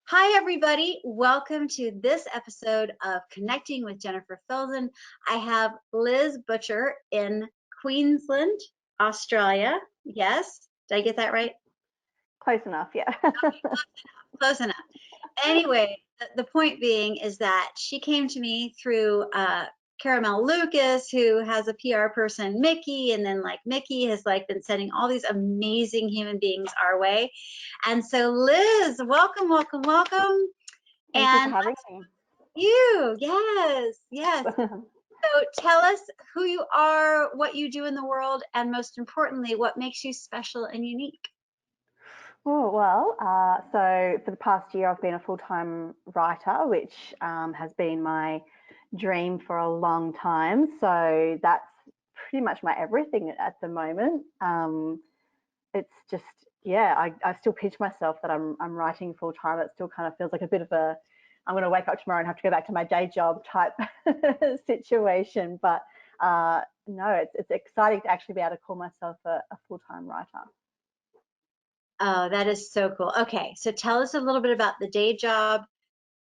Hi, everybody. Welcome to this episode of Connecting with Jennifer Filzen. I have Liz Butcher in Queensland, Australia. Yes, did I get that right? Close enough, yeah. Close enough. Anyway, the point being is that she came to me through Caramel Lucas, who has a PR person, Mickey, and then Mickey has been sending all these amazing human beings our way. And so Liz, welcome, welcome, welcome. Thank you for And having me. yes. So tell us who you are, what you do in the world, and most importantly, what makes you special and unique. Oh, well, so for the past year, I've been a full-time writer, which has been my dream for a long time. So that's pretty much my everything at the moment. It's just, yeah, I still pinch myself that I'm writing full-time. It still kind of feels like a bit of a, I'm going to wake up tomorrow and have to go back to my day job type situation. But no, it's exciting to actually be able to call myself a full-time writer. Oh, that is so cool. Okay, so tell us a little bit about the day job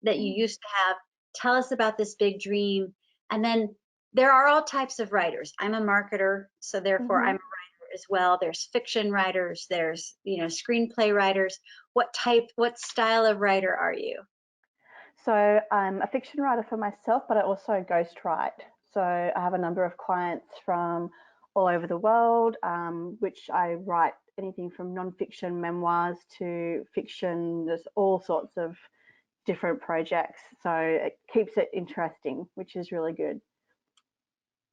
that you used to have. Tell us about this big dream. And then there are all types of writers. I'm a marketer, so therefore I'm a Mm-hmm. writer as well. There's fiction writers, there's, screenplay writers. What style of writer are you? So I'm a fiction writer for myself, but I also ghostwrite. So I have a number of clients from all over the world, which I write anything from non-fiction memoirs to fiction. There's all sorts of different projects. So it keeps it interesting, which is really good.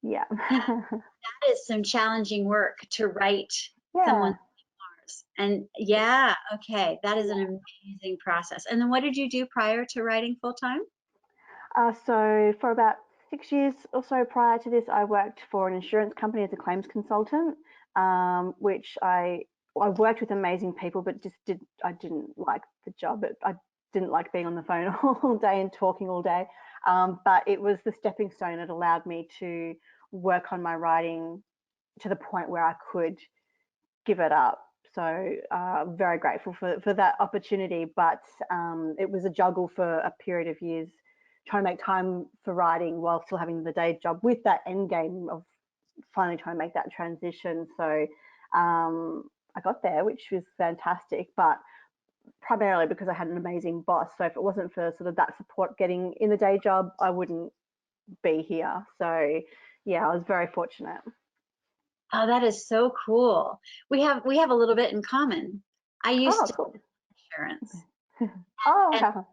Yeah. That is some challenging work to write someone's Yeah. memoirs. And yeah, okay, that is an amazing process. And then what did you do prior to writing full time? So for about 6 years or so prior to this, I worked for an insurance company as a claims consultant, which I worked with amazing people, but I didn't like the job. I didn't like being on the phone all day and talking all day. But it was the stepping stone. It allowed me to work on my writing to the point where I could give it up. So very grateful for that opportunity, but it was a juggle for a period of years, trying to make time for writing while still having the day job with that end game of finally trying to make that transition. So I got there, which was fantastic, but primarily because I had an amazing boss. So if it wasn't for sort of that support getting in the day job, I wouldn't be here. So yeah, I was very fortunate. Oh, that is so cool. We have a little bit in common. I used Oh, to cool. insurance. Oh, And wow.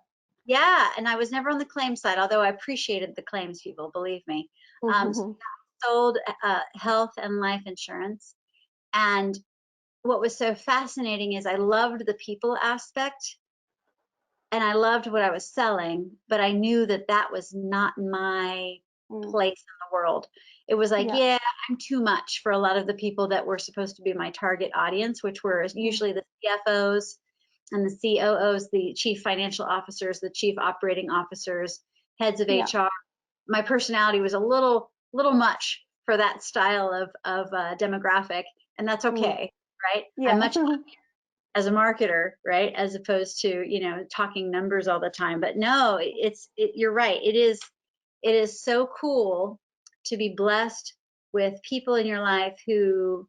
yeah, and I was never on the claims side, although I appreciated the claims people, believe me. So I sold health and life insurance. And what was so fascinating is I loved the people aspect and I loved what I was selling, but I knew that that was not my Mm, place in the world. It was like, yeah. yeah, I'm too much for a lot of the people that were supposed to be my target audience, which were Mm, usually the CFOs and the COOs, the chief financial officers, the chief operating officers, heads of yeah. HR. My personality was a little much for that style of demographic, and that's Mm, okay, right? I'm yeah. much as a marketer, right? As opposed to, talking numbers all the time. But no, you're right. It is so cool to be blessed with people in your life who,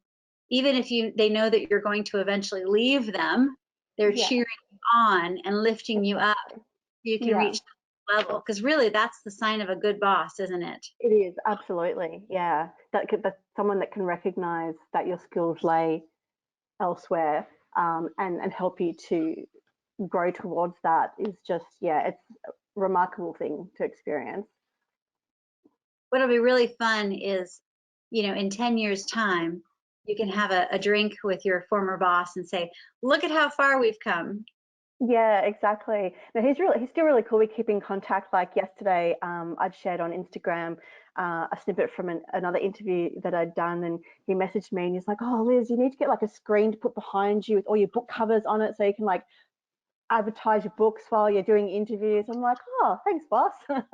even if they know that you're going to eventually leave them, they're Yeah. cheering you on and lifting you up Exactly. so you can Yeah. reach that level. Because really, that's the sign of a good boss, isn't it? It is absolutely. Yeah. That's someone that can recognize that your skills lay elsewhere, and help you to grow towards that is just, yeah, it's a remarkable thing to experience. What'll be really fun is, in 10 years' time, you can have a drink with your former boss and say, look at how far we've come. Yeah, exactly. No, he's still really cool. We keep in contact. Like yesterday, I'd shared on Instagram a snippet from another interview that I'd done, and he messaged me and he's like, "Oh, Liz, you need to get like a screen to put behind you with all your book covers on it, so you can like advertise your books while you're doing interviews." I'm like, "Oh, thanks, boss." I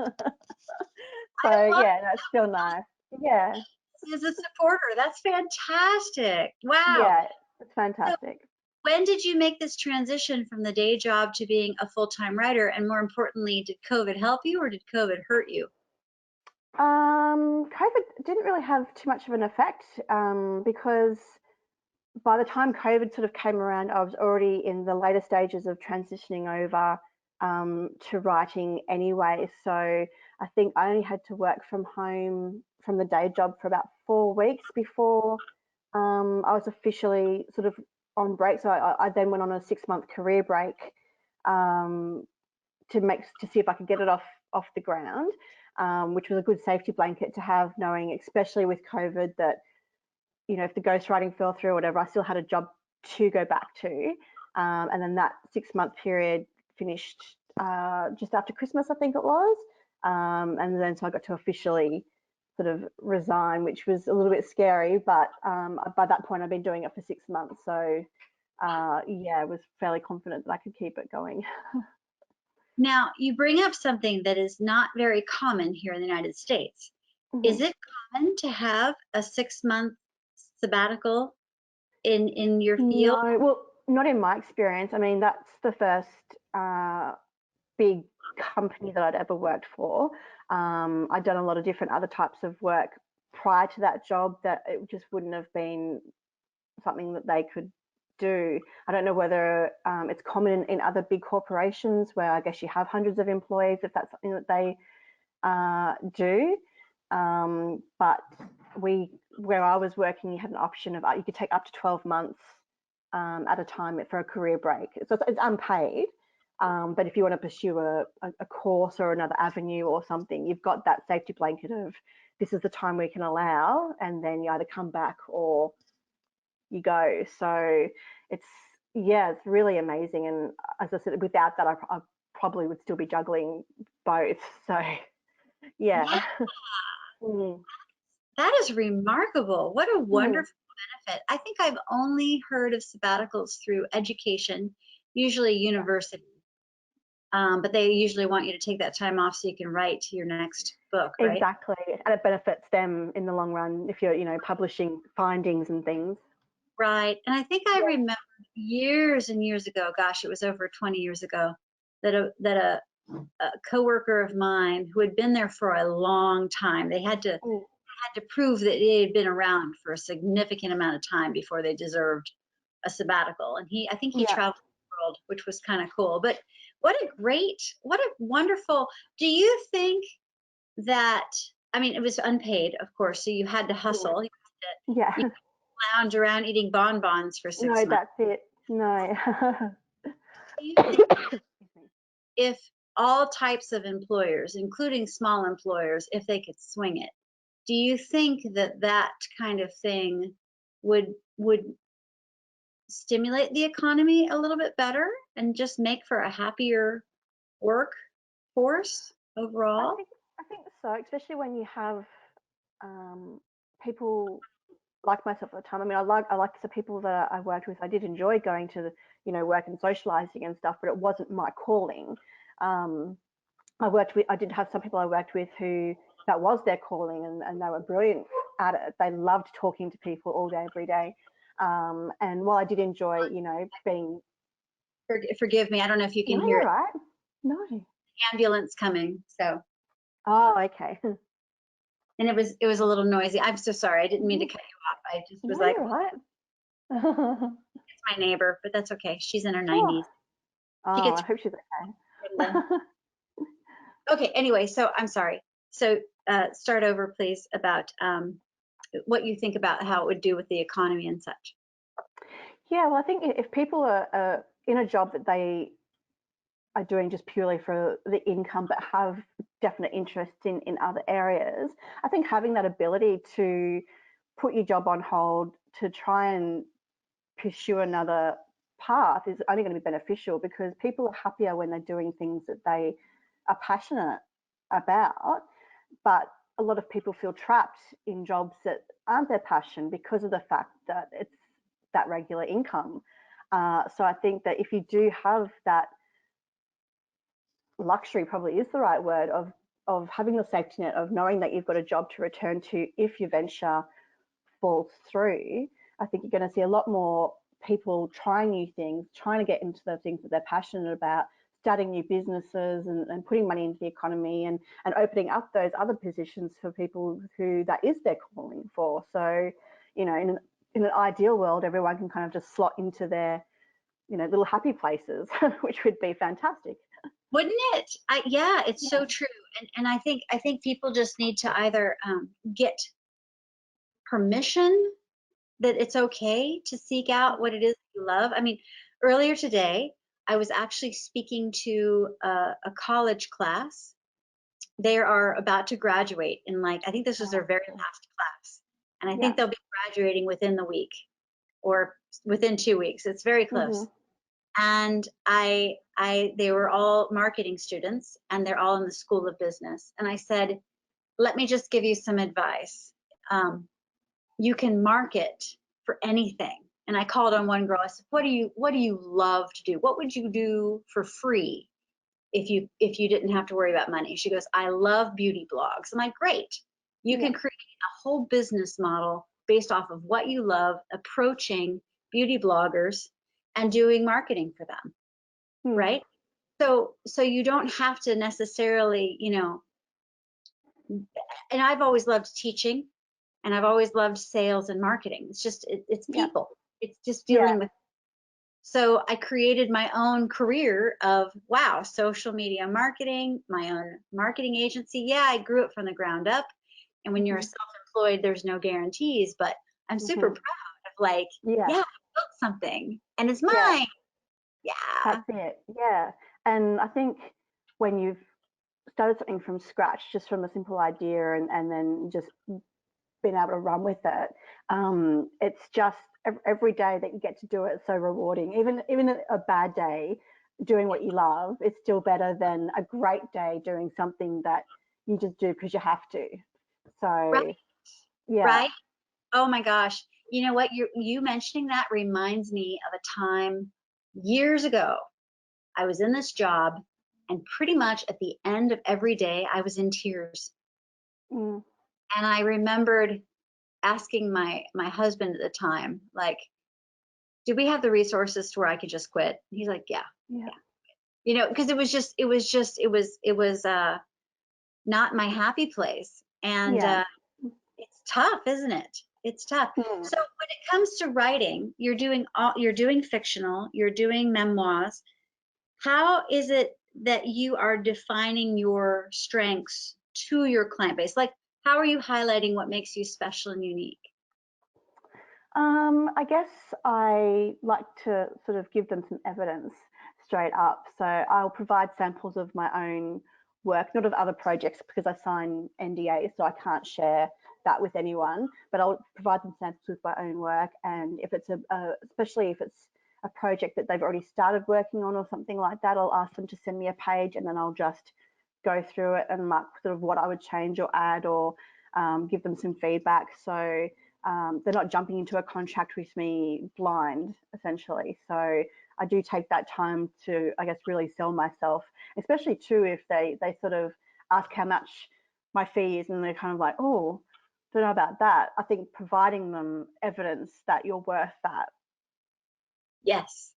So love yeah, that's still nice. Yeah, this as a supporter. That's fantastic. Wow. yeah, it's So fantastic. when did you make this transition from the day job to being a full-time writer? And more importantly, did COVID help you or did COVID hurt you? COVID didn't really have too much of an effect because by the time COVID sort of came around, I was already in the later stages of transitioning over to writing anyway. So I think I only had to work from home from the day job for about 4 weeks before I was officially sort of on break. So I then went on a 6-month career break um, to see if I could get it off the ground, which was a good safety blanket to have, knowing, especially with COVID, that if the ghostwriting fell through or whatever, I still had a job to go back to. And then that 6-month period finished just after Christmas, I think it was. And then so I got to officially sort of resign, which was a little bit scary, but by that point I'd been doing it for 6 months. So yeah, I was fairly confident that I could keep it going. Now, you bring up something that is not very common here in the United States. Is Mhm. it common to have a 6-month sabbatical in your field? No, well, not in my experience. I mean, that's the first big company that I'd ever worked for. I'd done a lot of different other types of work prior to that job that it just wouldn't have been something that they could do. I don't know whether it's common in other big corporations where I guess you have hundreds of employees, if that's something that they do. But where I was working, you had an option of you could take up to 12 months at a time for a career break. So it's unpaid. But if you want to pursue a course or another avenue or something, you've got that safety blanket of this is the time we can allow, and then you either come back or you go. So it's really amazing. And as I said, without that, I probably would still be juggling both. So Yeah, yeah. Mm. that is remarkable. What a Mm. wonderful benefit. I think I've only heard of sabbaticals through education, usually university. But they usually want you to take that time off so you can write your next book, right? Exactly, and it benefits them in the long run if you're, publishing findings and things. Right. And I think I Yeah. remember years and years ago, gosh, it was over 20 years ago, that a coworker of mine who had been there for a long time, they Mm. had to prove that they had been around for a significant amount of time before they deserved a sabbatical. And I think he Yeah. traveled the world, which was kind of cool. But what a wonderful, do you think that, I mean, it was unpaid, of course, so you had to Mm. hustle. You Yeah. lounge around eating bonbons for six No, months. that's it. No. Do you think if all types of employers, including small employers, if they could swing it, do you think that that kind of thing would stimulate the economy a little bit better and just make for a happier workforce I overall? think I think so, especially when you have people like myself at the time. I mean, I like the people that I worked with. I did enjoy going to work and socializing and stuff, but it wasn't my calling. Um, I did have some people I worked with who that was their calling, and they were brilliant at it. They loved talking to people all day, every day. And while I did enjoy, being, Forgive me, I don't know if you can no, hear you're it. right. No. Ambulance coming. So, Oh, okay. and it was a little noisy. I'm so sorry. I didn't mean to cut you off. I just was No, like, you're right. it's my neighbor, but that's okay. She's in her Oh, 90s. She oh, gets I hope she's okay. okay. Anyway, so I'm sorry. So start over, please, about what you think about how it would do with the economy and such. Yeah, well, I think if people are in a job that they are doing just purely for the income, but have definite interest in other areas, I think having that ability to put your job on hold to try and pursue another path is only going to be beneficial, because people are happier when they're doing things that they are passionate about. But a lot of people feel trapped in jobs that aren't their passion because of the fact that it's that regular income. So I think that if you do have that luxury, probably is the right word, of having the safety net of knowing that you've got a job to return to if your venture falls through, I think you're going to see a lot more people trying new things, trying to get into the things that they're passionate about, starting new businesses and putting money into the economy and opening up those other positions for people who that is their calling for. So, you know, in an ideal world, everyone can kind of just slot into their, you know, little happy places, which would be fantastic. Wouldn't it? Yeah, it's Yeah. so true. And I think people just need to either get permission that it's okay to seek out what it is you love. I mean, earlier today, I was actually speaking to a college class. They are about to graduate in, like, I think this was their very last class. And I Yeah. think they'll be graduating within the week or within 2 weeks. It's very close. And they were all marketing students and they're all in the School of Business. And I said, let me just give you some advice. You can market for anything. And I called on one girl. I said, what do you love to do? What would you do for free if you didn't have to worry about money? She goes, I love beauty blogs. I'm like, great. You Yeah. can create a whole business model based off of what you love, approaching beauty bloggers and doing marketing for them, right? So you don't have to necessarily, you know, and I've always loved teaching and I've always loved sales and marketing. It's just it's Yeah. people. It's just Yeah. dealing with. So I created my own career of, wow, social media marketing, my own marketing agency. Yeah, I grew it from the ground up. And when you're self-employed, there's no guarantees, but I'm super proud of, like, Yeah. yeah, I built something and it's Yeah. mine. Yeah. That's it. Yeah. And I think when you've started something from scratch, just from a simple idea and then just been able to run with it, it's just every day that you get to do it is so rewarding. Even a bad day doing what you love is still better than a great day doing something that you just do because you have to. Right. So yeah. Right. Oh my gosh. You know what? You mentioning that reminds me of a time years ago. I was in this job, and pretty much at the end of every day, I was in tears. Mm, And I remembered asking my husband at the time, like, do we have the resources to where I could just quit? He's like, yeah, yeah. yeah. You know, because it was not my happy place. And Yeah. it's tough, isn't it? It's tough. Mm. So when it comes to writing, you're doing fictional, you're doing memoirs. How is it that you are defining your strengths to your client base? Like, how are you highlighting what makes you special and unique? I guess I like to sort of give them some evidence straight up. So I'll provide samples of my own work, not of other projects because I sign NDAs, so I can't share that with anyone. But I'll provide them samples with my own work, and if it's especially if it's a project that they've already started working on or something like that, I'll ask them to send me a page, and then I'll just go through it and mark sort of what I would change or add or give them some feedback. So they're not jumping into a contract with me blind, essentially. So I do take that time to, I guess, really sell myself, especially too if they sort of ask how much my fee is and they're kind of like, oh, don't know about that. I think providing them evidence that you're worth that Yes.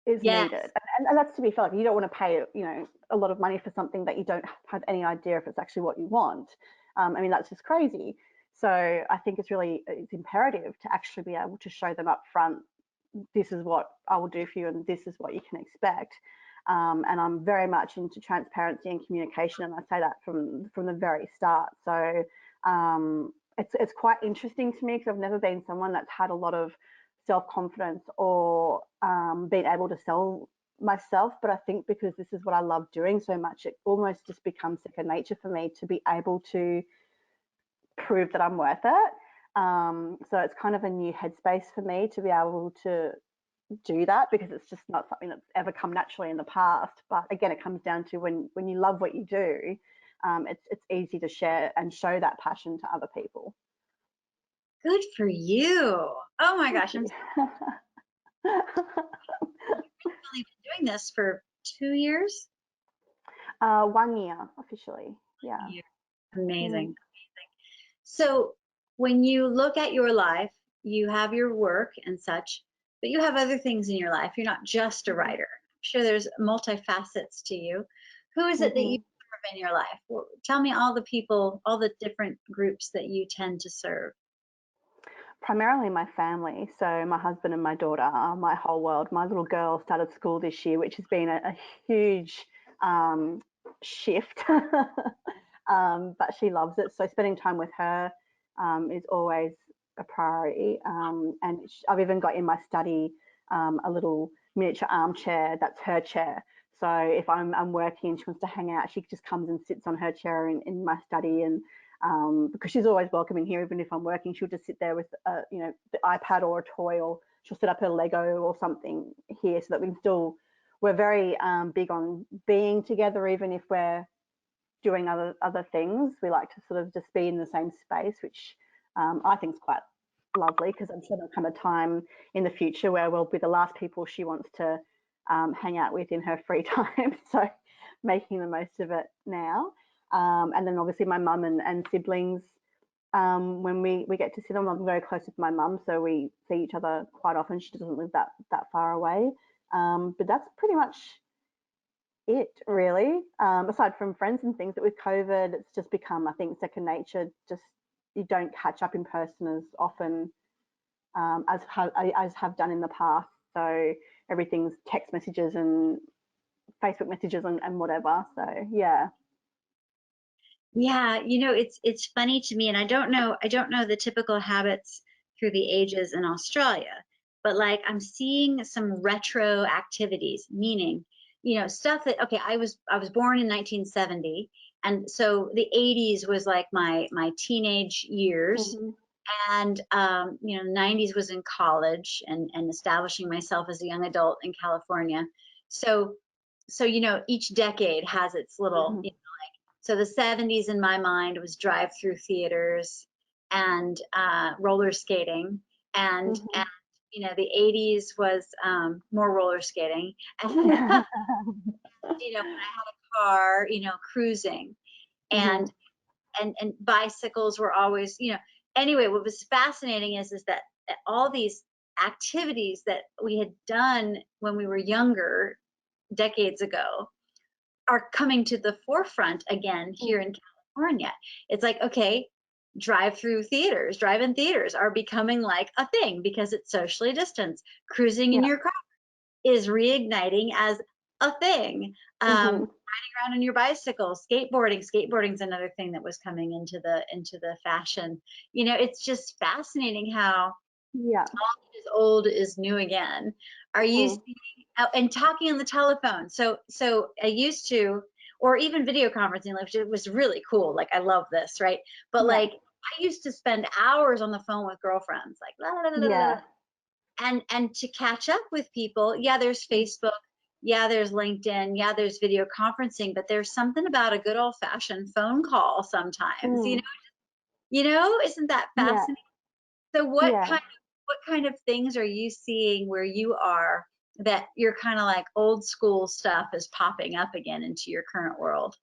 is Yes. needed. And that's to be fair. Like, you don't want to pay, you know, a lot of money for something that you don't have any idea if it's actually what you want. I mean, that's just crazy. So I think it's imperative to actually be able to show them up front, this is what I will do for you and this is what you can expect. And I'm very much into transparency and communication, and I say that from the very start. So it's quite interesting to me because I've never been someone that's had a lot of self-confidence or been able to sell myself, but I think because this is what I love doing so much, it almost just becomes second nature for me to be able to prove that I'm worth it. So it's kind of a new headspace for me to be able to do that because it's just not something that's ever come naturally in the past. But again, it comes down to when you love what you do, it's easy to share and show that passion to other people. Good for you. Oh my Thank gosh, you. you've only been doing this for 2 years? 1 year officially. Yeah. Yeah. Mm. Amazing. So when you look at your life, you have your work and such. but you have other things in your life. You're not just a Mhm. writer. I'm sure there's multifacets to you. Who is it that you Mhm. serve in your life? Well, tell me all the people, all the different groups that you tend to serve. Primarily my family. So my husband and my daughter are my whole world. My little girl started school this year, which has been a huge shift, but she loves it. So spending time with her is always a priority. And I've even got in my study a little miniature armchair that's her chair. So if I'm working and she wants to hang out, she just comes and sits on her chair in my study, and because she's always welcome in here. Even if I'm working, she'll just sit there with the iPad or a toy, or she'll set up her Lego or something here, so that we can still. We're very big on being together, even if we're doing other things. We like to sort of just be in the same space, which I think is quite lovely, because I'm sure there'll come a time in the future where we'll be the last people she wants to hang out with in her free time. So making the most of it now. And then obviously my mum and siblings, when we get to see them, I'm very close with my mum, so we see each other quite often. She doesn't live that far away. But that's pretty much it, really. Aside from friends and things, that with COVID, it's just become, I think, second nature. Just you don't catch up in person as often as have done in the past. So everything's text messages and Facebook messages and whatever. So yeah. Yeah, it's funny to me, and I don't know the typical habits through the ages in Australia, but like I'm seeing some retro activities, meaning, stuff that, okay, I was born in 1970, and so the 80s was like my teenage years, Mm-hmm. and the 90s was in college and establishing myself as a young adult in California. So each decade has its little, Mm-hmm. so the 70s in my mind was drive-through theaters and roller skating, and Mm-hmm. the 80s was more roller skating, and when I had a car, cruising, Mm-hmm. and and bicycles were always, anyway. What was fascinating is that all these activities that we had done when we were younger, decades ago, are coming to the forefront again here in California. It's like, okay, drive-in theaters are becoming like a thing because it's socially distanced. Cruising in Yeah. your car is reigniting as a thing. Mm-hmm. Riding around on your bicycle, skateboarding's another thing that was coming into the fashion. It's just fascinating how Yeah. is old is new again. Are you Mm-hmm. seeing, oh, and talking on the telephone? So I used to, or even video conferencing, which it was really cool. Like I love this, right? But Yeah. like I used to spend hours on the phone with girlfriends, like la, la, la, la, la, la. Yeah. And to catch up with people. Yeah, there's Facebook. Yeah, there's LinkedIn. Yeah, there's video conferencing. But there's something about a good old fashioned phone call sometimes. Mm. Isn't that Yeah. fascinating? So Yeah. what kind of things are you seeing where you are that you're kind of like old school stuff is popping up again into your current world?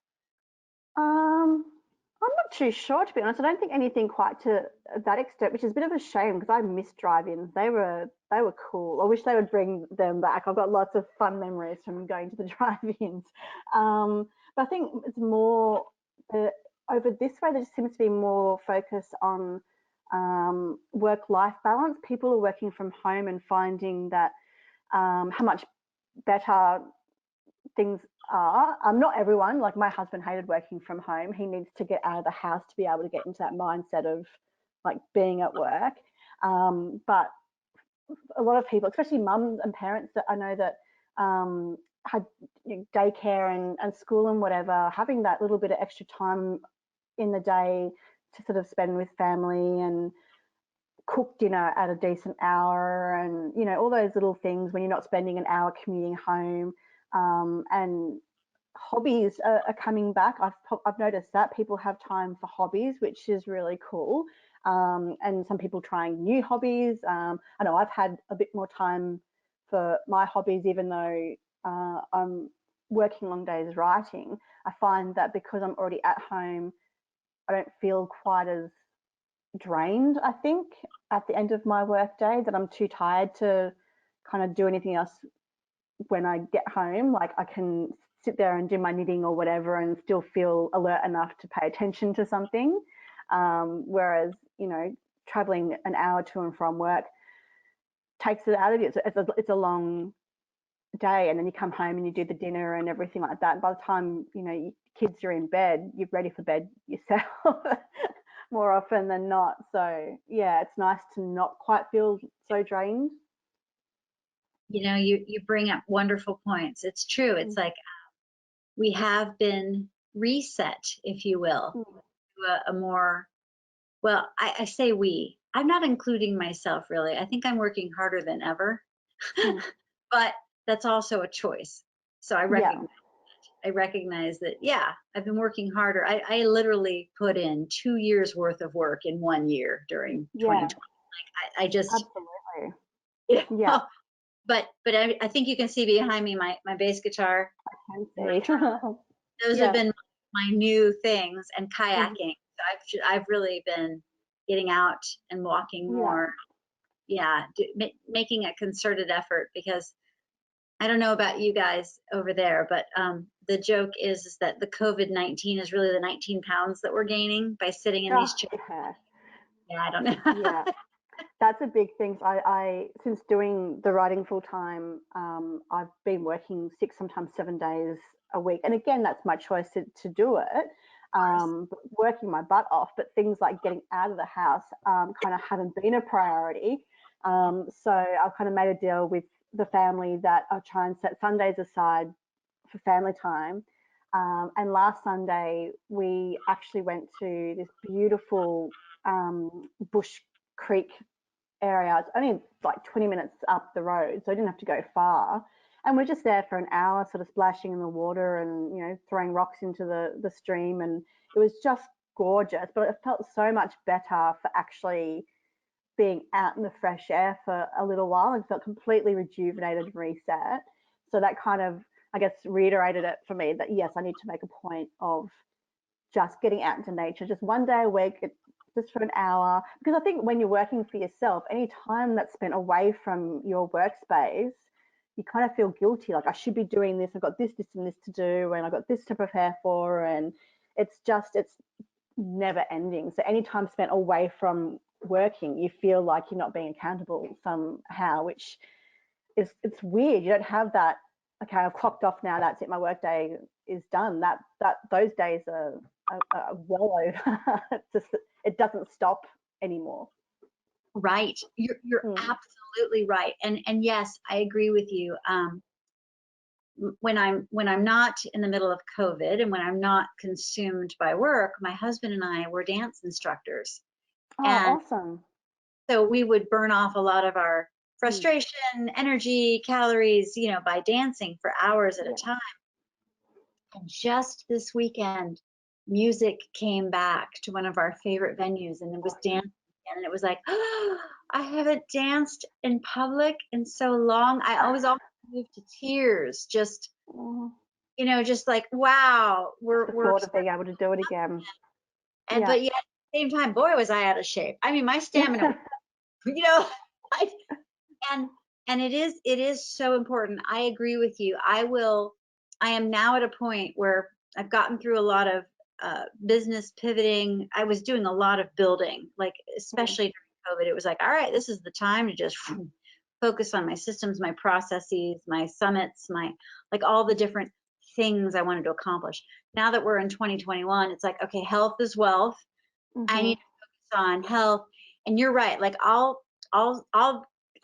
I'm not too sure, to be honest. I don't think anything quite to that extent, which is a bit of a shame because I miss drive-ins. They were cool. I wish they would bring them back. I've got lots of fun memories from going to the drive-ins. But I think it's more the, over this way. There just seems to be more focus on work-life balance. People are working from home and finding that how much better things are. Not everyone. Like my husband hated working from home. He needs to get out of the house to be able to get into that mindset of like being at work. But a lot of people, especially mums and parents that I know that had daycare and school and whatever, having that little bit of extra time in the day to sort of spend with family and cook dinner at a decent hour, and all those little things when you're not spending an hour commuting home. And hobbies are coming back. I've noticed that people have time for hobbies, which is really cool. And some people trying new hobbies. I know I've had a bit more time for my hobbies, even though I'm working long days writing. I find that because I'm already at home, I don't feel quite as drained, I think, at the end of my work day, that I'm too tired to kind of do anything else when I get home. Like I can sit there and do my knitting or whatever and still feel alert enough to pay attention to something. Whereas, traveling an hour to and from work takes it out of you. It's a long day, and then you come home and you do the dinner and everything like that. And by the time, your kids are in bed, you're ready for bed yourself more often than not. So yeah, it's nice to not quite feel so drained. You bring up wonderful points. It's true. It's like we have been reset, if you will, to a more, well, I say we. I'm not including myself really. I think I'm working harder than ever, Mm. but that's also a choice. So Yeah, I recognize that, yeah, I've been working harder. I literally put in 2 years worth of work in 1 year during yeah, 2020. I just, absolutely. you Yeah, know, but I think you can see behind me my bass guitar. I My can see. those have Yeah. been my new things, and Mhm. kayaking. So I've really been getting out and walking Yeah. more. Yeah, making a concerted effort, because I don't know about you guys over there, but the joke is that the COVID-19 is really the 19 pounds that we're gaining by sitting in Oh, these chairs. yeah. Yeah, I don't know. Yeah. That's a big thing. So I since doing the writing full time, I've been working 6, sometimes 7 days a week. And again, that's my choice to do it. But working my butt off, but things like getting out of the house kind of haven't been a priority. So I've kind of made a deal with the family that I try and set Sundays aside for family time. And last Sunday, we actually went to this beautiful bush creek area. It's only like 20 minutes up the road, so I didn't have to go far. And we're just there for an hour, sort of splashing in the water and throwing rocks into the stream, and it was just gorgeous. But it felt so much better for actually being out in the fresh air for a little while and felt completely rejuvenated and reset. So that kind of, I guess, reiterated it for me that yes, I need to make a point of just getting out into nature, just one day a week, just for an hour. Because I think when you're working for yourself, any time that's spent away from your workspace, you kind of feel guilty. Like I should be doing this. I've got this, and this to do, and I've got this to prepare for, and it's never ending. So any time spent away from working, you feel like you're not being accountable somehow, which it's weird. You don't have that. Okay, I've clocked off now. That's it. My work day is done. That those days are well over. It doesn't stop anymore. Right. You're Mm, absolutely right. And yes, I agree with you. When I'm not in the middle of COVID and when I'm not consumed by work, my husband and I were dance instructors. oh, And awesome. so we would burn off a lot of our Mm, frustration, energy, calories, by dancing for hours at a yeah. time. And just this weekend, music came back to one of our favorite venues, and it was dancing again. And it was like, oh, I haven't danced in public in so long. I was almost moved to tears. Oh, Just like, wow, just we're the we're thought of being able to do it again. and Yeah. but yet at the same time, boy, was I out of shape. I mean, my stamina, you know, I, and it is so important. I agree with you. I am now at a point where I've gotten through a lot of business pivoting. I was doing a lot of building, like Mm, especially during COVID. It was like, all right, this is the time to just focus on my systems, my processes, my summits, my like all the different things I wanted to accomplish. Now that we're in 2021, it's like, okay, health is wealth. I need mhm. to focus on health. And you're right. Like I'll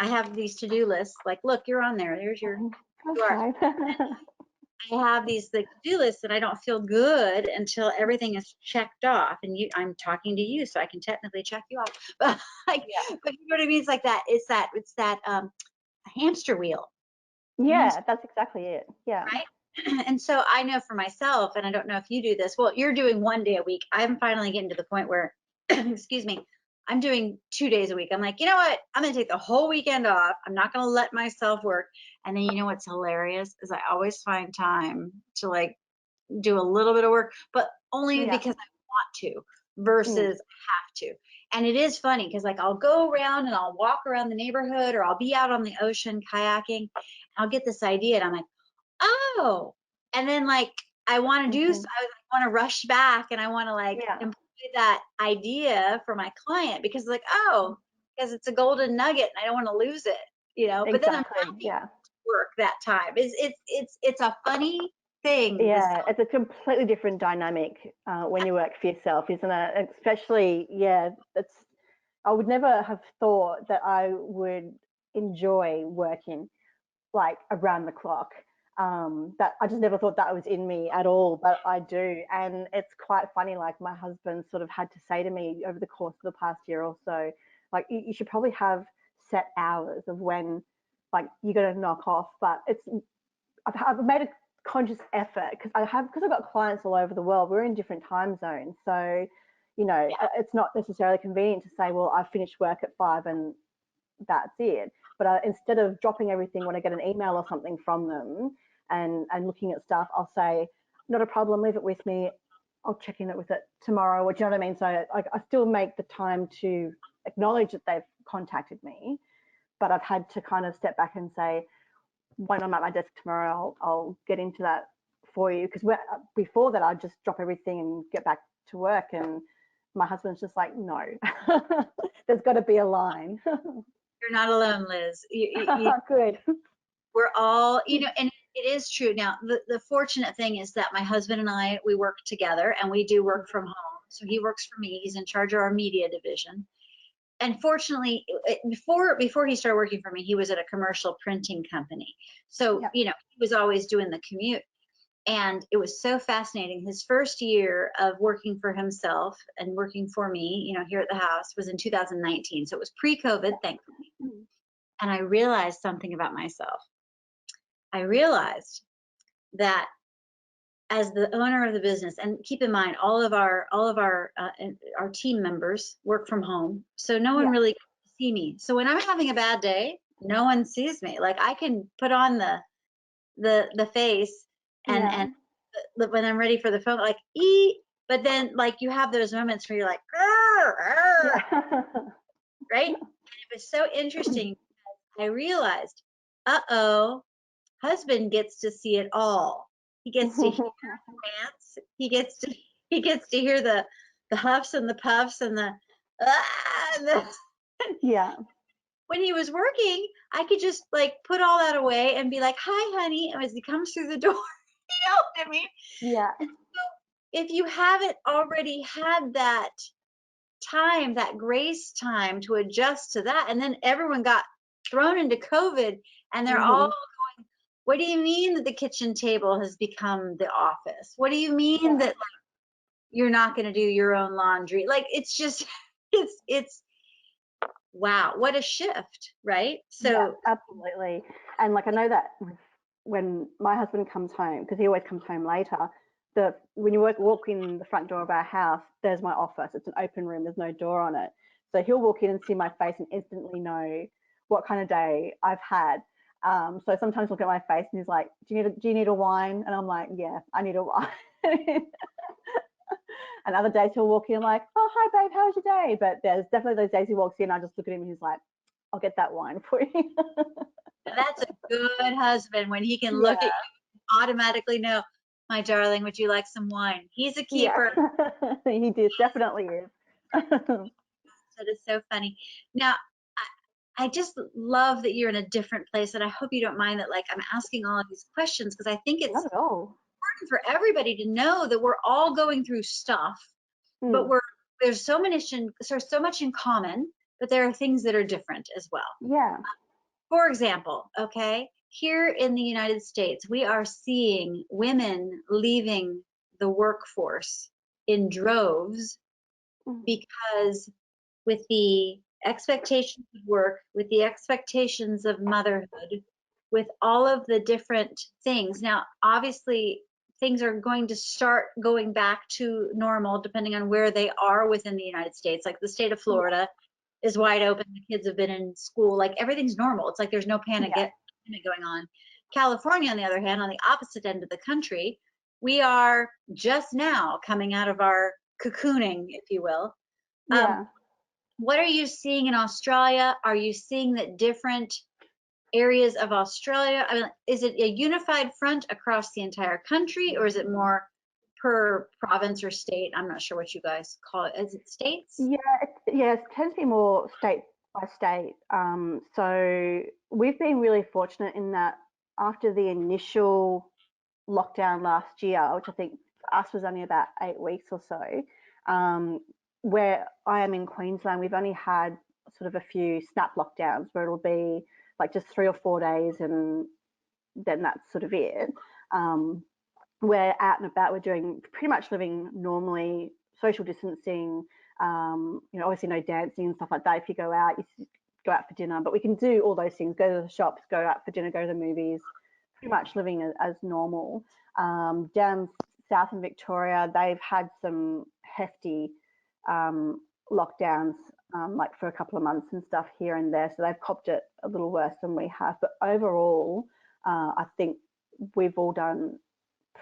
I have these to-do lists. Like, look, you're on there. There's your Mhm. you are. Okay. I have these like to-do lists and I don't feel good until everything is checked off. And I'm talking to you, so I can technically check you off. But like, Yeah. but you know what I mean? It's like that. It's that hamster wheel. Yeah, that's exactly it. Yeah. Right? And so I know for myself, and I don't know if you do this. Well, you're doing 1 day a week. I'm finally getting to the point where, excuse me, I'm doing 2 days a week. I'm like, you know what? I'm gonna take the whole weekend off. I'm not gonna let myself work. And then you know what's hilarious is I always find time to like do a little bit of work, but only Yeah. because I want to Mm. versus have to. And it is funny because like I'll go around and I'll walk around the neighborhood, or I'll be out on the ocean kayaking, and I'll get this idea and I'm like, oh, and then like I want to do, Mhm. I want to rush back and I want to like Yeah, employ that idea for my client because like, oh, because it's a golden nugget and I don't want to lose it, you know. But then I'm exactly. happy Yeah. to work that time. It's a funny thing. This Yeah, it's a completely different dynamic when you work for yourself, isn't it? Especially, yeah, it's. I would never have thought that I would enjoy working like around the clock. That I just never thought that was in me at all, but I do, and it's quite funny. Like my husband sort of had to say to me over the course of the past year or so, like you should probably have set hours of when, like you're gonna knock off. But I've made a conscious effort because I've got clients all over the world. We're in different time zones, so yeah, it's not necessarily convenient to say, well, I finished work at 5 and that's it. But instead of dropping everything when I get an email or something from them and looking at stuff, I'll say, not a problem, leave it with me. I'll check in with it tomorrow. Or, do you know what I mean? So I still make the time to acknowledge that they've contacted me, but I've had to kind of step back and say, when I'm at my desk tomorrow, I'll get into that for you. Because before that, I'd just drop everything and get back to work. And my husband's just like, no, there's got to be a line. you're not alone, Liz. You Good. we're all, you know, and it is true. Now, the fortunate thing is that my husband and I, we work together and we do work from home. So he works for me. He's in charge of our media division. And fortunately, before he started working for me, he was at a commercial printing company. So, Yeah. you know, he was always doing the commute. And it was so fascinating. His first year of working for himself and working for me, you know, here at the house was in 2019. So it was pre-COVID, thankfully. And I realized something about myself. I realized that as the owner of the business, and keep in mind all of our team members work from home, so no one Yeah. really can see me. So when I'm having a bad day, no one sees me. Like I can put on the face Yeah. and when I'm ready for the phone, like eat. But then like you have those moments where you're like, "Arr, arr," Yeah. right? And it was so interesting. I realized, uh-oh, husband gets to see it all. He gets to rants. He gets to hear the huffs and the puffs and the and the Yeah. when he was working, I could just like put all that away and be like, "Hi, honey," and as he comes through the door, you know what I mean? Yeah. And so if you haven't already had that time, that grace time to adjust to that, and then everyone got thrown into COVID, and they're all, Hmm. what do you mean that the kitchen table has become the office? What do you mean Yeah. that you're not going to do your own laundry? Like it's just it's wow, what a shift, right? Yeah, So absolutely. And like I know that when my husband comes home, because he always comes home later, the when you walk in the front door of our house, there's my office. It's an open room. There's no door on it. So he'll walk in and see my face and instantly know what kind of day I've had. So sometimes look at my face and he's like, do you need a wine?" And I'm like, "Yeah, I need a wine." And other days he'll walk in like, "Oh, hi babe, how was your day?" But there's definitely those days he walks in, I just look at him and he's like, "I'll get that wine for you." that's a good husband when he can look at Yeah, you and automatically know, my darling, would you like some wine? He's a yeah. keeper. He definitely is. That is so funny. Now, I just love that you're in a different place, and I hope you don't mind that like I'm asking all of these questions because I think Not it's at all. important for everybody to know that we're all going through stuff, but Mm, there's so much in common, but there are things that are different as well. yeah, For example, okay, here in the United States, we are seeing women leaving the workforce in droves mm, because with the expectations of work, with the expectations of motherhood, with all of the different things. Now, obviously, things are going to start going back to normal depending on where they are within the United States. Like the state of yeah, Florida is wide open. The kids have been in school. Like everything's normal. It's like there's no panic yeah, going on. California, on the other hand, on the opposite end of the country, we are just now coming out of our cocooning, if you will. Um, yeah. what are you seeing in Australia? Are you seeing that different areas of Australia? I mean, is it a unified front across the entire country, or is it more per province or state? I'm not sure what you guys call it. Is it states? Yeah, it tends to be more state by state. So we've been really fortunate in that after the initial lockdown last year, which I think for us was only about 8 weeks or so, where I am in Queensland, we've only had sort of a few snap lockdowns where it'll be like just 3 or 4 days and then that's sort of it. Um, we're out and about, we're doing pretty much living normally, social distancing, obviously no dancing and stuff like that. If you go out, you go out for dinner, but we can do all those things, go to the shops, go out for dinner, go to the movies, pretty much living as normal. Down south in Victoria, they've had some hefty lockdowns, like for a couple of months and stuff here and there. So they've copped it a little worse than we have. But overall, I think we've all done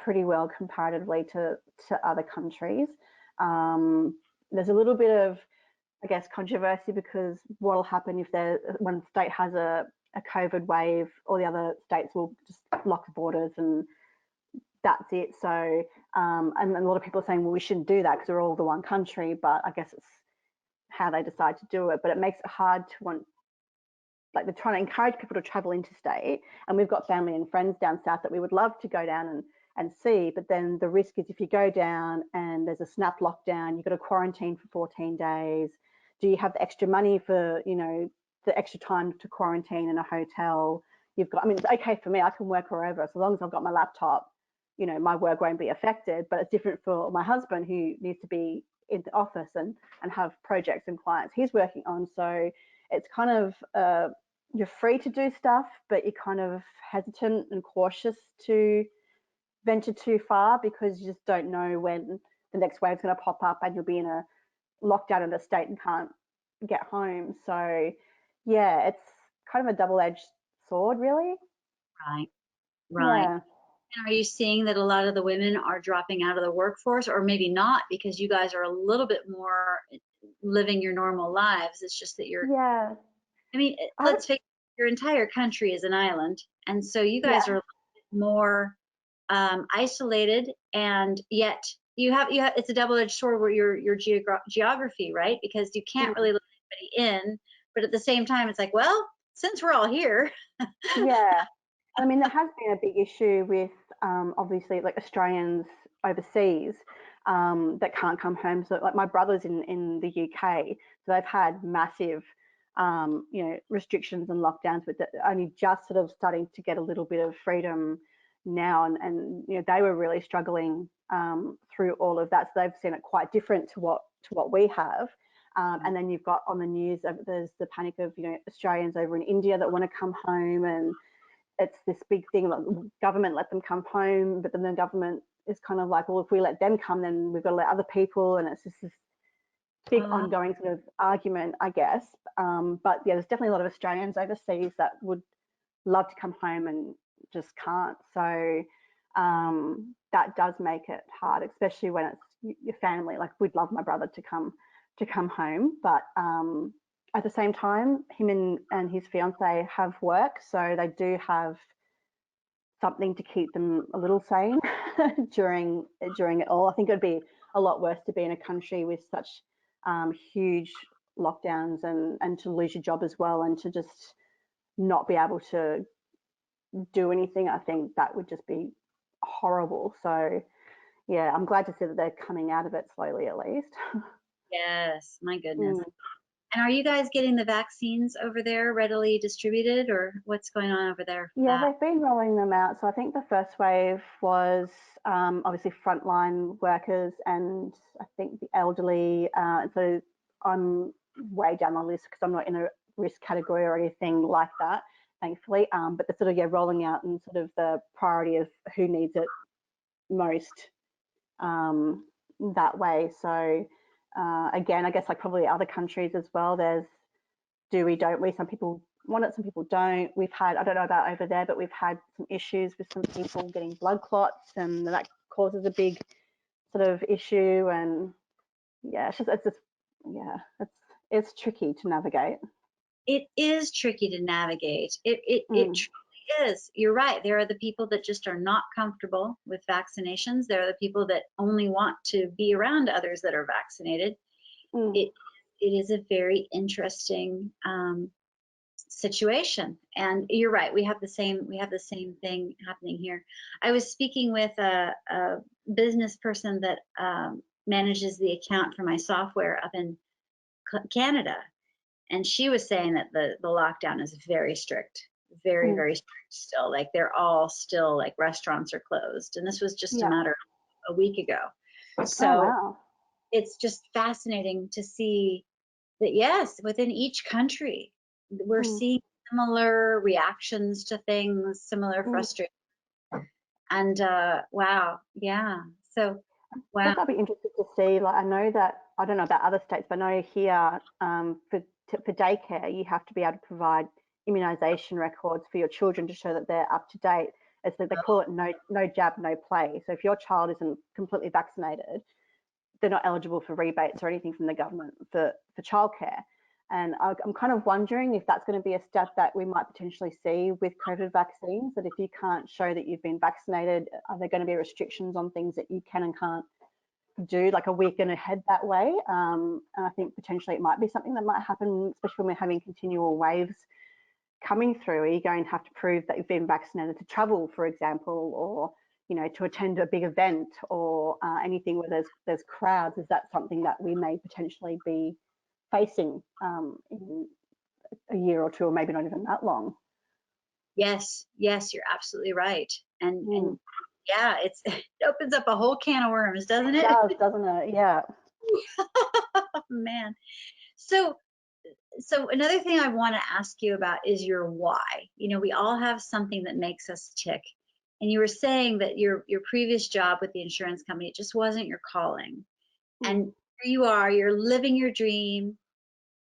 pretty well comparatively to other countries. There's a little bit of, I guess, controversy because what will happen if when a state has a COVID wave, all the other states will just lock the borders and that's it. So, and a lot of people are saying, well, we shouldn't do that because we're all the one country, but I guess it's how they decide to do it. But it makes it hard to want, like they're trying to encourage people to travel interstate, and we've got family and friends down south that we would love to go down and see, but then the risk is if you go down and there's a snap lockdown, you've got to quarantine for 14 days. Do you have the extra money for, the extra time to quarantine in a hotel? I mean, it's okay for me, I can work wherever, so long as I've got my laptop, my work won't be affected, but it's different for my husband who needs to be in the office and have projects and clients he's working on. So it's kind of, you're free to do stuff, but you're kind of hesitant and cautious to venture too far because you just don't know when the next wave's going to pop up and you'll be in a lockdown in a state and can't get home. So yeah, it's kind of a double-edged sword, really. Right, right. Yeah. And are you seeing that a lot of the women are dropping out of the workforce, or maybe not because you guys are a little bit more living your normal lives? It's just that Yeah. I mean, I would. let's face it, your entire country is an island. And so you guys Yeah. are a little bit more isolated, and yet you have it's a double-edged sword where your geography, right? Because you can't Mm. really let anybody in, but at the same time, it's like, well, since we're all here, Yeah. I mean, there has been a big issue with obviously like Australians overseas that can't come home. So, like my brother's in the UK, so they've had massive, restrictions and lockdowns, but only just sort of starting to get a little bit of freedom now. And they were really struggling through all of that. So they've seen it quite different to what we have. And then you've got on the news, there's the panic of Australians over in India that want to come home, and it's this big thing like government let them come home, but then the government is kind of like, well, if we let them come, then we've got to let other people, and it's just this big uh, ongoing sort of argument, I guess. But yeah, there's definitely a lot of Australians overseas that would love to come home and just can't. So that does make it hard, especially when it's your family. Like we'd love my brother to come home, but at the same time, him and his fiance have work, so they do have something to keep them a little sane during it all. I think it'd be a lot worse to be in a country with such huge lockdowns and to lose your job as well and to just not be able to do anything. I think that would just be horrible. So yeah, I'm glad to see that they're coming out of it slowly at least. yes, my goodness. Mm. And are you guys getting the vaccines over there readily distributed, or what's going on over there for Yeah, that? they've been rolling them out. So I think the first wave was obviously frontline workers and I think the elderly. So I'm way down the list because I'm not in a risk category or anything like that, thankfully. But they're sort of rolling out and sort of the priority of who needs it most that way. So again, I guess like probably other countries as well. There's do we, don't we? Some people want it, some people don't. We've had, I don't know about over there, but we've had some issues with some people getting blood clots, and that causes a big sort of issue. And yeah, it's just yeah, it's tricky to navigate. It is tricky to navigate. It Mm, truly is. You're right. There are the people that just are not comfortable with vaccinations. There are the people that only want to be around others that are vaccinated. mm, It it is a very interesting situation. And you're right. We have the same thing happening here. I was speaking with a business person that manages the account for my software up in Canada, and she was saying that the lockdown is very strict, very mm. very strict still. Like they're all still, like, restaurants are closed, and this was just a Yeah. matter of a week ago. Oh, So wow. it's just fascinating to see that, yes, within each country we're Mm, seeing similar reactions to things, similar mm. frustration. And wow, yeah. So I wow. guess I'd be interested to see, like, I know that, I don't know about other states, but I know here for daycare, you have to be able to provide immunisation records for your children to show that they're up to date. It's like they call it no jab, no play. So if your child isn't completely vaccinated, they're not eligible for rebates or anything from the government for childcare. And I'm kind of wondering if that's going to be a step that we might potentially see with COVID vaccines, that if you can't show that you've been vaccinated, are there going to be restrictions on things that you can and can't do? Like, are we going to head that way? And I think potentially it might be something that might happen, especially when we're having continual waves coming through. Are you going to have to prove that you've been vaccinated to travel, for example, or to attend a big event, or anything where there's crowds? Is that something that we may potentially be facing in a year or two, or maybe not even that long? Yes, yes, you're absolutely right. And Mm. yeah, it opens up a whole can of worms, doesn't It it? does, doesn't it? Yeah. Oh, man. So another thing I want to ask you about is your why. We all have something that makes us tick. And you were saying that your previous job with the insurance company, it just wasn't your calling. And Mm. here you are, you're living your dream.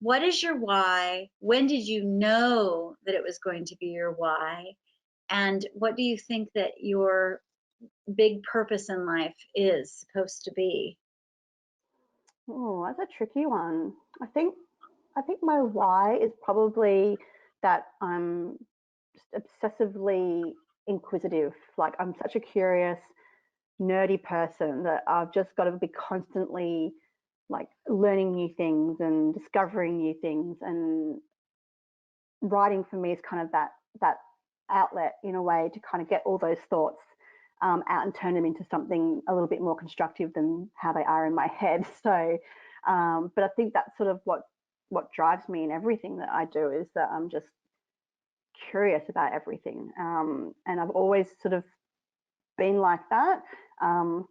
What is your why? When did you know that it was going to be your why? And what do you think that your big purpose in life is supposed to be? Oh, that's a tricky one. I think I think my why is probably that I'm just obsessively inquisitive. Like, I'm such a curious, nerdy person that I've just got to be constantly, like, learning new things and discovering new things. And writing for me is kind of that outlet, in a way, to kind of get all those thoughts out and turn them into something a little bit more constructive than how they are in my head. So, but I think that's sort of what drives me in everything that I do, is that I'm just curious about everything, and I've always sort of been like that. Um,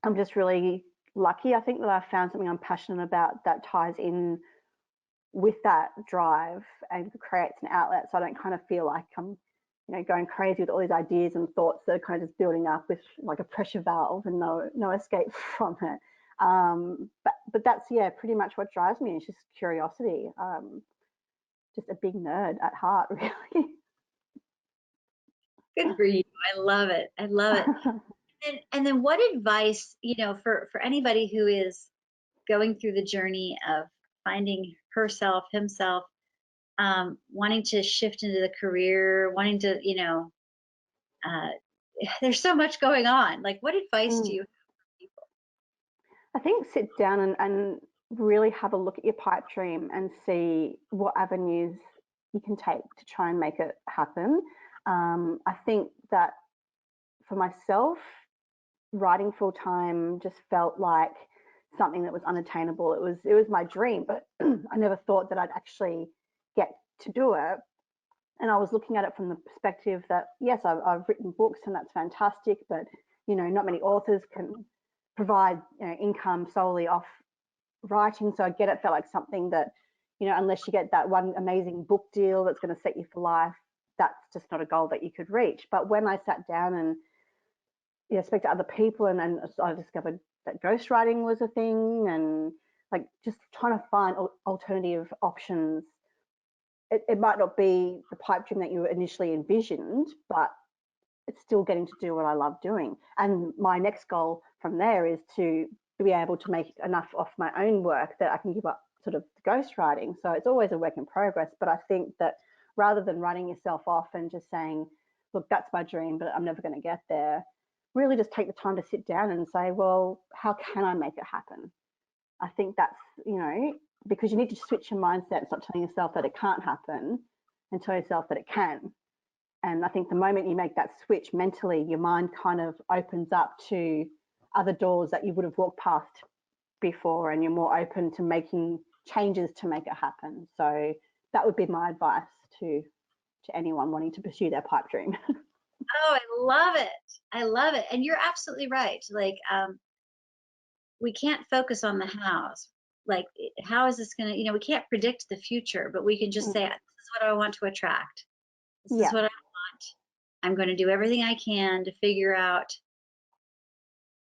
I'm just really lucky, I think, that I've found something I'm passionate about that ties in with that drive and creates an outlet, so I don't kind of feel like I'm going crazy with all these ideas and thoughts that are kind of just building up with, like, a pressure valve and no escape from it. But that's, yeah, pretty much what drives me. It's just curiosity. Just a big nerd at heart, really. Good for you. I love it. I love it. And then what advice, for anybody who is going through the journey of finding herself, himself, wanting to shift into the career, wanting to, uh, there's so much going on. Like, what advice do Mm. you have for people? I think sit down and really have a look at your pipe dream and see what avenues you can take to try and make it happen. I think that for myself, writing full time just felt like something that was unattainable. It was my dream, but I never thought that I'd actually get to do it. And I was looking at it from the perspective that, yes, I've written books and that's fantastic, but not many authors can provide income solely off writing. So I get it, felt like something that, unless you get that one amazing book deal that's going to set you for life, that's just not a goal that you could reach. But when I sat down and spoke to other people, and I discovered that ghostwriting was a thing, and, like, just trying to find alternative options. It might not be the pipe dream that you initially envisioned, but it's still getting to do what I love doing. And my next goal from there is to be able to make enough off my own work that I can give up sort of ghostwriting. So it's always a work in progress. But I think that rather than writing yourself off and just saying, look, that's my dream, but I'm never going to get there, really just take the time to sit down and say, well, how can I make it happen? I think that's, because you need to switch your mindset and stop telling yourself that it can't happen and tell yourself that it can. And I think the moment you make that switch mentally, your mind kind of opens up to other doors that you would have walked past before, and you're more open to making changes to make it happen. So that would be my advice to anyone wanting to pursue their pipe dream. Oh, I love it. I love it. And you're absolutely right. Like, we can't focus on the hows. Like, how is this going to, we can't predict the future, but we can just say, this is what I want to attract. This is Yeah. what I want. I'm going to do everything I can to figure out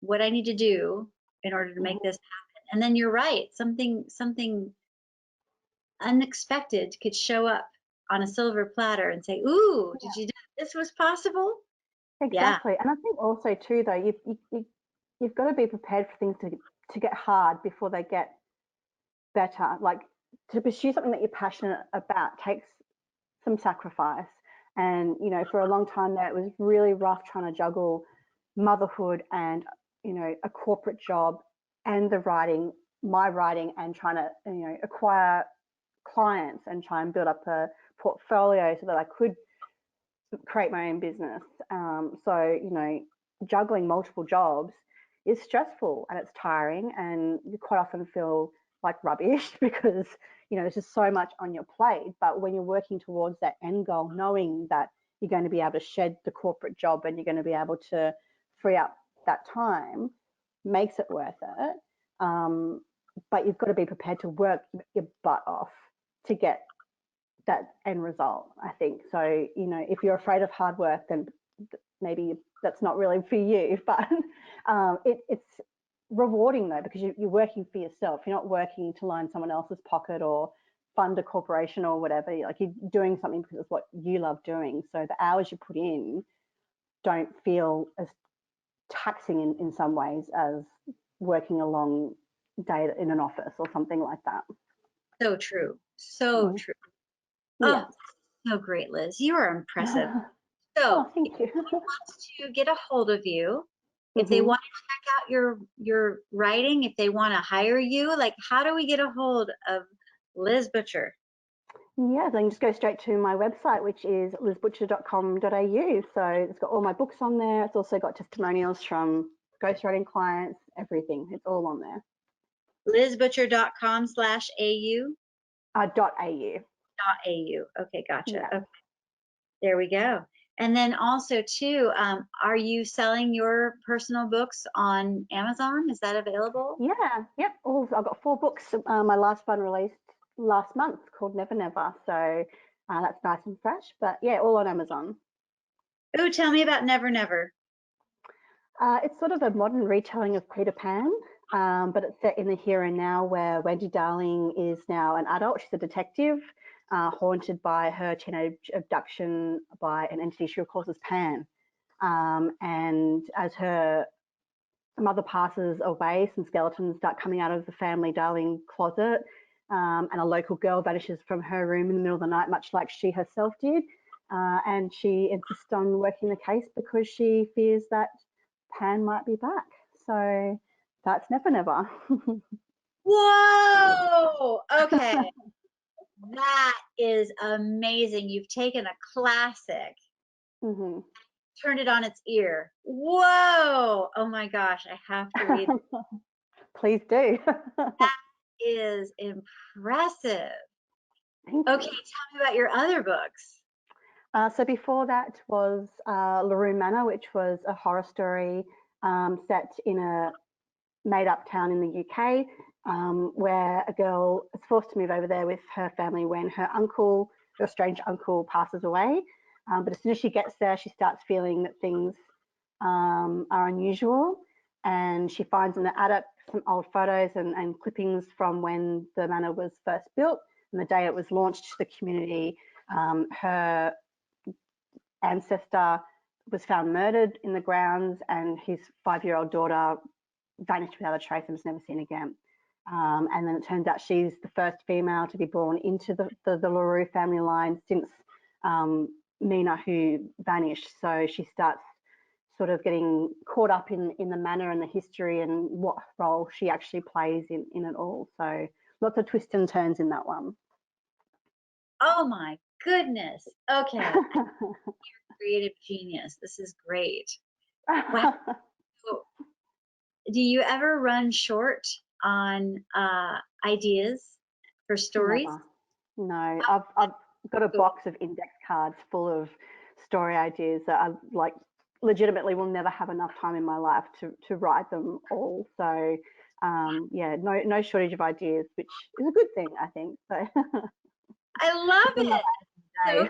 what I need to do in order to make this happen. And then you're right. Something unexpected could show up on a silver platter and say, "Ooh, did you know this was possible?" Yeah. Exactly. And I think also too, though, you've got to be prepared for things to get hard before they get better. Like, to pursue something that you're passionate about takes some sacrifice. And, for a long time there, it was really rough trying to juggle motherhood and, a corporate job and my writing, and trying to, acquire clients and try and build up a portfolio so that I could create my own business. So, juggling multiple jobs is stressful and it's tiring, and you quite often feel like rubbish because, there's just so much on your plate. But when you're working towards that end goal, knowing that you're going to be able to shed the corporate job and you're going to be able to free up that time, makes it worth it. But you've got to be prepared to work your butt off to get that end result, I think. So, if you're afraid of hard work, then maybe that's not really for you. But it's rewarding though, because you're working for yourself. You're not working to line someone else's pocket or fund a corporation or whatever. Like, you're doing something because it's what you love doing. So the hours you put in don't feel as taxing in some ways as working a long day in an office or something like that. So true. So true. Yeah. Oh, so great, Liz. You are impressive. So, Oh, thank if you. someone wants to get a hold of you, if they Mm-hmm. want to check out your writing, if they want to hire you, like, how do we get a hold of Liz Butcher? Yeah, then just go straight to my website, which is lizbutcher.com.au. So it's got all my books on there. It's also got testimonials from ghostwriting clients, everything. It's all on there. lizbutcher.com/au. .au. .au. Okay, gotcha. Yeah. Okay, there we go. And then also too, are you selling your personal books on Amazon? Is that available? Yeah. Yep. I've got 4 books. My last one released last month called Never Never. So that's nice and fresh. But yeah, all on Amazon. Oh, tell me about Never Never. It's sort of a modern retelling of Peter Pan, but it's set in the here and now, where Wendy Darling is now an adult. She's a detective, haunted by her teenage abduction by an entity she recalls as Pan. And as her mother passes away, some skeletons start coming out of the family Darling closet, and a local girl vanishes from her room in the middle of the night, much like she herself did. And she insists on working the case because she fears that Pan might be back. So that's Never Never. Whoa! Okay, that is amazing. You've taken a classic, Mm-hmm. turned it on its ear. Whoa! Oh my gosh, I have to read. Please do. That is impressive. Thank Okay, you. tell me about your other books. So before that was Laroon Manor, which was a horror story set in a made-up town in the UK, where a girl is forced to move over there with her family when her uncle, her strange uncle, passes away. But as soon as she gets there, she starts feeling that things are unusual, and she finds in the attic some old photos and clippings from when the manor was first built and the day it was launched to the community. Her ancestor was found murdered in the grounds, and his 5-year-old daughter vanished without a trace and was never seen again. And then it turns out she's the first female to be born into the Laroon family line since Mina, who vanished. So she starts sort of getting caught up in the manor and the history and what role she actually plays in it all. So lots of twists and turns in that one. Oh my goodness. Okay. Creative genius. This is great. Wow. So, do you ever run short on ideas for stories? Never. No, I've got a box of index cards full of story ideas that I like legitimately will never have enough time in my life to write them all. So yeah, no shortage of ideas, which is a good thing, I think. So I love it. So, day.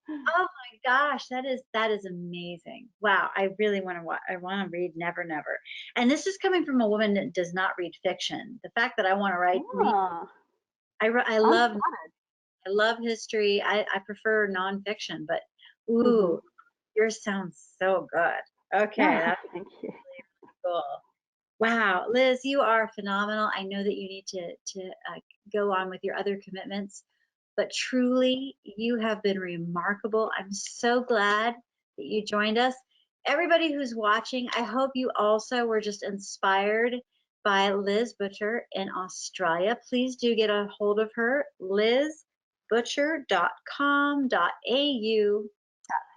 oh my gosh, that is amazing. Wow, I really want to I want to read Never Never. And this is coming from a woman that does not read fiction. The fact that I want to read, Ah, I I'm love flattered. I love history. I prefer nonfiction, but Mhm. ooh, yours sounds so good. Okay, that's Thank you. cool. Wow, Liz, you are phenomenal. I know that you need to go on with your other commitments, but truly, you have been remarkable. I'm so glad that you joined us. Everybody who's watching, I hope you also were just inspired by Liz Butcher in Australia. Please do get a hold of her, lizbutcher.com.au,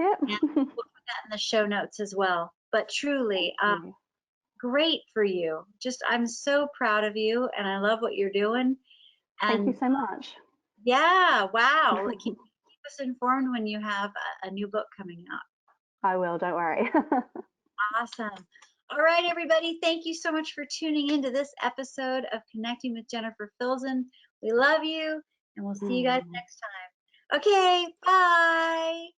Yep. and we'll put that in the show notes as well. But Thank truly, you. great for you. Just, I'm so proud of you, and I love what you're doing. Thank you And so much. yeah, wow. Keep us informed when you have a new book coming out. I will, don't worry. Awesome. All right, everybody. Thank you so much for tuning into this episode of Connecting with Jennifer Filzen. We love you, and we'll see you guys Mm. next time. Okay, bye.